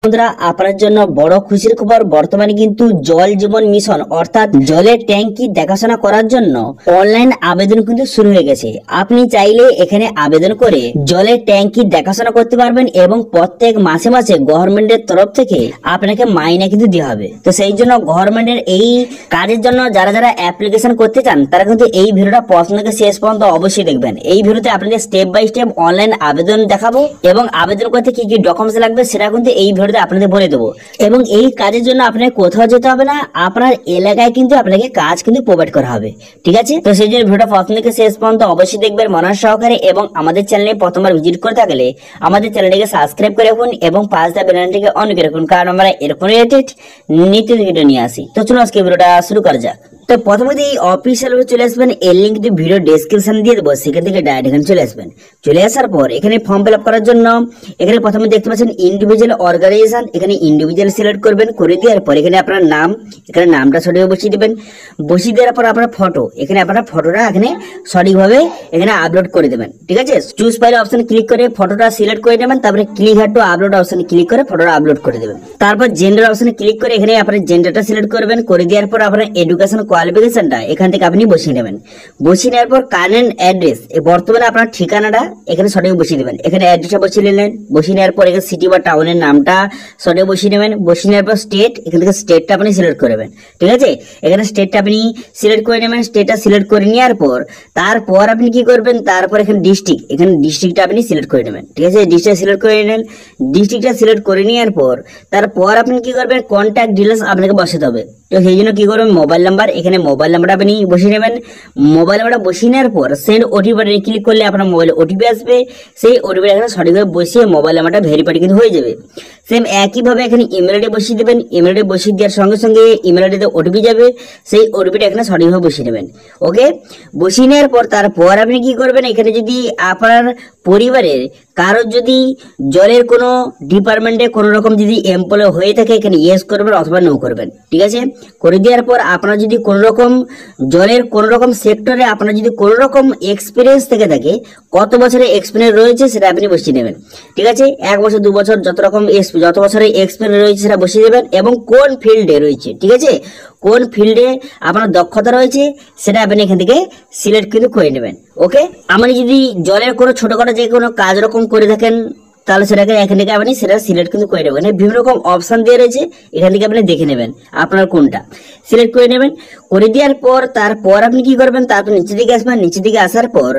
বন্ধুরা আপনার জন্য বড় খুশির খবর, বর্তমানে কিন্তু জল জীবন মিশন অর্থাৎ জলের ট্যাঙ্কি দেখাশোনা করার জন্য অনলাইন আবেদন কিন্তু শুরু হয়ে গেছে। আপনি চাইলে এখানে আবেদন করে জলের ট্যাঙ্কি দেখাশোনা করতে পারবেন এবং প্রত্যেক মাসে মাসে গভর্নমেন্টের তরফ থেকে আপনাকে মাইনে কিন্তু দেওয়া হবে। তো সেই জন্য গভর্নমেন্টের এই কাজের জন্য যারা যারা অ্যাপ্লিকেশন করতে চান তারা কিন্তু এই ভিডিওটা প্রথম থেকে শেষ পর্যন্ত অবশ্যই দেখবেন। এই ভিডিওতে আপনাদের স্টেপ বাই স্টেপ অনলাইন আবেদন দেখাবো এবং আবেদন করতে কি কি ডকুমেন্টস লাগবে সেটা কিন্তু এই ভিডিওতে আপনাদের বলে দেবো। এবং এই কাজের জন্য আপনাকে কোথাও যেতে হবে না, আপনার এলাকায় কিন্তু আপনাকে কাজ কিন্তু প্রোভাইড করা হবে। ঠিক আছে, তো সেই জন্য ভিডিওটা প্রথম থেকে শেষ পর্যন্ত অবশ্যই দেখবেন মনোযোগ সহকারে। এবং আমাদের চ্যানেলে প্রথমবার ভিজিট করে থাকলে আমাদের চ্যানেলটিকে সাবস্ক্রাইব করে রাখুন এবং পাঁচটা বেল আইকনটিকে অন করে রাখুন, কারণ আমরা এরকম রিলেটেড নিত্য ভিডিও নিয়ে আসি। তো চলুন আজকে ভিডিওটা শুরু করা যাক। তো প্রথমে এই অফিসিয়াল চলে আসবেন, এর লিঙ্ক কিন্তু ভিডিও ডেসক্রিপশন দিয়ে দেবো, সেখান থেকে ডাইরেক্ট এখানে চলে আসবেন। চলে আসার পর এখানে ফর্ম ফিল আপ করার জন্য এখানে প্রথমে দেখতে পাচ্ছেন ইন্ডিভিজুয়াল অর্গানাইজেশন, এখানে ইন্ডিভিজুয়াল সিলেক্ট করবেন। করে দেওয়ার পর এখানে আপনার নাম, এখানে নামটা সঠিকভাবে বসিয়ে দেবেন। বসিয়ে দেওয়ার পর আপনার ফটো, এখানে আপনার ফটোটা এখানে সঠিকভাবে এখানে আপলোড করে দেবেন। ঠিক আছে, চুজ ফাইল অপশন ক্লিক করে ফটোটা সিলেক্ট করে নেবেন। তারপরে ক্লিক হিয়ার টু আপলোড অপশনে ক্লিক করে ফটোটা আপলোড করে দেবেন। তারপর জেন্ডার অপশনে ক্লিক করে এখানে আপনার জেন্ডারটা সিলেক্ট করবেন। করে দেওয়ার পর আপনার এডুকেশন কোয়ালিফিকেশনটা এখান থেকে আপনি বসিয়ে নেবেন। বসিয়ে নেওয়ার পর কারেন্ট অ্যাড্রেস, বর্তমানে আপনার ঠিকানাটা এখানে সঠিক বসিয়ে দেবেন। এখানে অ্যাড্রেসটা বসিয়ে নিলেন। বসিয়ে নেওয়ার পর এখানে সিটি বা টাউনের নামটা সঠিক বসিয়ে নেবেন। বসিয়ে নেওয়ার পর স্টেট, এখান থেকে স্টেটটা আপনি সিলেক্ট করবেন। ঠিক আছে, এখানে স্টেটটা আপনি সিলেক্ট করে নেবেন। স্টেটটা সিলেক্ট করে নেওয়ার পর তারপর আপনি কি করবেন, তারপর এখানে ডিস্ট্রিক্ট, এখানে ডিস্ট্রিক্টটা আপনি সিলেক্ট করে নেবেন। ঠিক আছে, ডিস্ট্রিক্ট সিলেক্ট করে নেন। ডিস্ট্রিক্টটা সিলেক্ট করে নেওয়ার পর তারপর আপনি কি করবেন, কন্ট্যাক্ট ডিটেইলস আপনাকে বসাতে হবে। তো সেই জন্য কি করবেন, মোবাইল নাম্বার, এখানে মোবাইল নাম্বারটা আপনি বসিয়ে নেবেন। মোবাইল নাম্বারটা বসিয়ে নেওয়ার পর সেন্ড ওটিপি বাটনে ক্লিক করলে আপনার মোবাইলে ওটিপি আসবে। সেই ওটিপি এখানে সঠিকভাবে বসিয়ে মোবাইল নাম্বারটা ভেরিফাইড কিন্তু হয়ে যাবে। সেম একইভাবে এখানে ইমেল আইডি বসিয়ে দেবেন। ইমেল আইডি বসিয়ে দেওয়ার সঙ্গে সঙ্গে ইমেল আইডিতে ওটিপি যাবে, সেই ওটিপিটা এখানে সঠিকভাবে বসিয়ে নেবেন। ওকে, বসিয়ে নেওয়ার পর তারপর আপনি কি করবেন, এখানে যদি আপনার পরিবারের কারোর যদি জলের কোনো ডিপার্টমেন্টে কোনো রকম যদি এমপ্লয় হয়ে থাকে এখানে ইয়েস করবেন অথবা নো করবেন। ঠিক আছে, করে দেওয়ার পর আপনার যদি কোনো রকম জলের কোনো রকম সেক্টরে আপনার যদি কোনো রকম এক্সপিরিয়েন্স থেকে থাকে, কত বছরের এক্সপিরিয়েন্স রয়েছে সেটা আপনি বসিয়ে নেবেন। ঠিক আছে, 1 বছর 2 বছর যত বছরের এক্সপিরিয়েন্স রয়েছে সেটা বসিয়ে দেবেন এবং কোন ফিল্ডে রয়েছে। ঠিক আছে, কোন ফিল্ডে আপনার দক্ষতা রয়েছে সেটা আপনি এখান থেকে সিলেক্ট কিন্তু করে নেবেন। ওকে, আপনি যদি জলের কোনো ছোটখাটো যে কোনো কাজ রকম করে থাকেন তাহলে সেটাকে এখান থেকে আপনি সেটা সিলেক্ট কিন্তু করে নেবেন। বিভিন্ন রকম অপশন দিয়ে রয়েছে, এখান থেকে আপনি দেখে নেবেন আপনার কোনটা সিলেক্ট করে নেবেন। করে দেওয়ার পর তারপর আপনি কি করবেন, তারপর নিচের দিকে আসবেন। নিচের দিকে আসার পর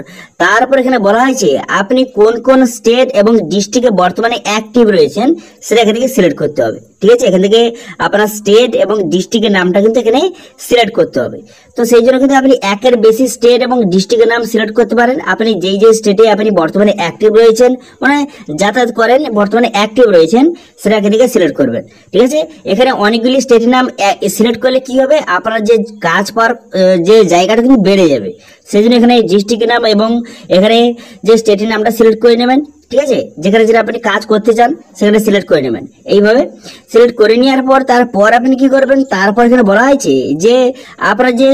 তারপর এখানে বলা হয়েছে আপনি কোন কোন স্টেট এবং ডিস্ট্রিক্টে বর্তমানে অ্যাক্টিভ রয়েছেন সেটা এখান থেকে সিলেক্ট করতে হবে। ঠিক আছে, এখান থেকে আপনার স্টেট এবং ডিস্ট্রিক্টের নামটা কিন্তু এখানে সিলেক্ট করতে হবে। তো সেই জন্য কিন্তু আপনি একের বেশি স্টেট এবং ডিস্ট্রিক্টের নাম সিলেক্ট করতে পারেন। আপনি যেই যে স্টেটে আপনি বর্তমানে অ্যাক্টিভ রয়েছেন, মানে যাতায়াত করেন, বর্তমানে অ্যাক্টিভ রয়েছেন, সেটা এখান থেকে সিলেক্ট করবেন। ঠিক আছে, এখানে অনেকগুলি স্টেটের নাম সিলেক্ট করলে কি হবে, আপনার যে কাজ পাওয়ার যে জায়গাটা কিন্তু বেড়ে যাবে। সেই জন্য এখানে ডিস্ট্রিক্টের নাম এবং এখানে যে স্টেটের নামটা সিলেক্ট করে নেবেন। ঠিক আছে, যেখানে যেটা আপনি কাজ করতে চান সেখানে সিলেক্ট করে নেবেন। এইভাবে সিলেক্ট করে নেওয়ার পর তারপর আপনি কি করবেন, তারপর এখানে বলা হয়েছে যে আপনার যে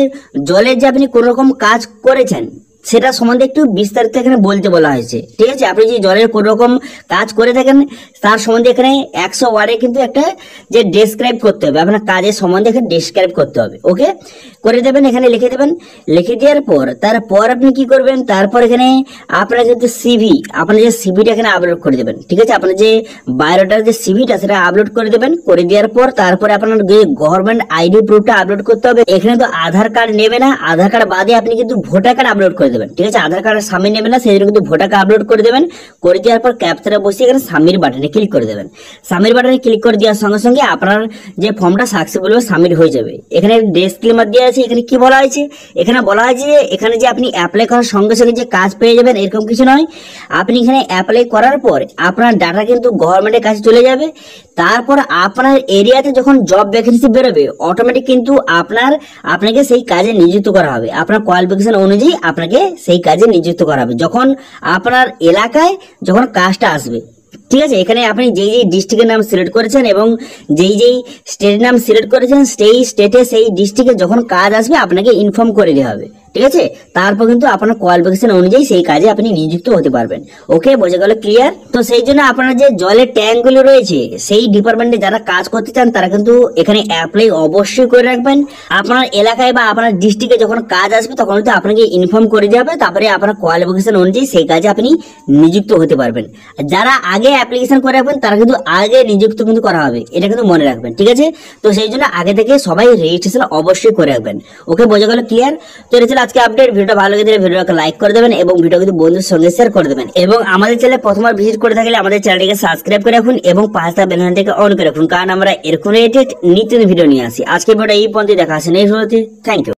জলের যে আপনি কোনো রকম কাজ করেছেন সেটা সম্বন্ধে একটু বিস্তারিত এখানে বলতে বলা হয়েছে। ঠিক আছে, আপনি যে জলের কোনো রকম কাজ করে থাকেন তার সম্বন্ধে এখানে 100 ওয়ার্ডে কিন্তু একটা যে ডেসক্রাইব করতে হবে, আপনার কাজের সম্বন্ধে এখানে ডেসক্রাইব করতে হবে। ওকে, করে দেবেন, এখানে লিখে দেবেন। লিখে দেওয়ার পর তারপর আপনি কি করবেন, তারপর এখানে আপনার যে সিভি, আপনার যে সিভিটা এখানে আপলোড করে দেবেন। ঠিক আছে, আপনার যে বায়োডাটার যে সিভিটা সেটা আপলোড করে দেবেন। করে দেওয়ার পর তারপরে আপনার যে গভর্নমেন্ট আইডি প্রুফটা আপলোড করতে হবে। এখানে তো আধার কার্ড নেবে না, আধার কার্ড বাদে আপনি কিন্তু ভোটার কার্ড আপলোড করে দেবেন। ঠিক আছে, আধার কার্ডের সামনে নেবেন না, সেই জন্য কিন্তু ভোটার কার্ড আপলোড করে দেবেন। করে দেওয়ার পর ক্যাপচারে বসিয়ে এখানে সাবমিট বাটনে ক্লিক করে দেবেন। সাবমিট বাটনে ক্লিক করে দেওয়ার সঙ্গে সঙ্গে আপনার যে ফর্মটা সাকসেসফুল সাবমিট হয়ে যাবে। এখানে ডিসক্লেমার দেওয়া আছে, এখানে কি বলা হয়েছে, এখানে বলা হয়েছে যে এখানে যে আপনি অ্যাপ্লাই করার সঙ্গে সঙ্গে যে কাজ পেয়ে যাবেন এরকম কিছু নয়। আপনি এখানে অ্যাপ্লাই করার পর আপনার ডাটা কিন্তু গভর্নমেন্টের কাছে চলে যাবে। তারপর আপনার এরিয়াতে যখন জব ভ্যাকেন্সি বেরোবে অটোমেটিক কিন্তু আপনাকে সেই কাজে নিযুক্ত করা হবে। আপনার কোয়ালিফিকেশন অনুযায়ী আপনাকে সেই কাজে নিযুক্ত করা হবে যখন আপনার এলাকায় যখন কাজটা আসবে। ঠিক আছে, এখানে আপনি যেই যেই ডিস্ট্রিক্টের নাম সিলেক্ট করেছেন এবং যেই যেই স্টেটের নাম সিলেক্ট করেছেন সেই স্টেটে সেই ডিস্ট্রিক্টে যখন কাজ আসবে আপনাকে ইনফর্ম করে দেওয়া হবে। ঠিক আছে। তারপর কিন্তু আপনার কোয়ালিফিকেশন অনুযায়ী সেই কাজে আপনি নিযুক্ত হতে পারবেন। ওকে, বোঝা গেল? ক্লিয়ার? তো সেই জন্য আপনার যে জলের ট্যাঙ্ক গুলো রয়েছে সেই ডিপার্টমেন্টে যারা কাজ করতে চান তারা কিন্তু এখানে অ্যাপ্লাই অবশ্যই করে রাখবেন। আপনার এলাকায় বা আপনার ডিস্ট্রিক্টে যখন কাজ আসবে তখন কিন্তু আপনাকে ইনফর্ম করে যাবে, তারপরে আপনার কোয়ালিফিকেশন অনুযায়ী সেই কাজে আপনি নিযুক্ত হতে পারবেন। যারা আগে অ্যাপ্লিকেশন করে রাখবেন তারা কিন্তু আগে নিযুক্ত কিন্তু করা হবে, এটা কিন্তু মনে রাখবেন। ঠিক আছে, তো সেই জন্য আগে থেকে সবাই রেজিস্ট্রেশন অবশ্যই করে রাখবেন। ওকে, বোঝা গেল? ক্লিয়ার? তো এটা ছিল আজকে আপডেট। ভিডিওটা ভালো লেগে দিলে ভিডিওটাকে লাইক করে দেবেন এবং ভিডিও কিন্তু বন্ধুদের সঙ্গে শেয়ার করে দেবেন। এবং আমাদের চ্যানেলে প্রথমবার ভিজিট করে থাকলে আমাদের চ্যানেলটিকে সাবস্ক্রাইব করে রাখুন এবং পাশে বেল আইকনটিকে অন করে রাখুন, কারণ আমরা এরকম রিলেটেড নিত্য ভিডিও নিয়ে আসি। আজকে ভিডিওটা এই পর্যন্ত, দেখা আসে নেক্সট ভিডিওতে। Thank you.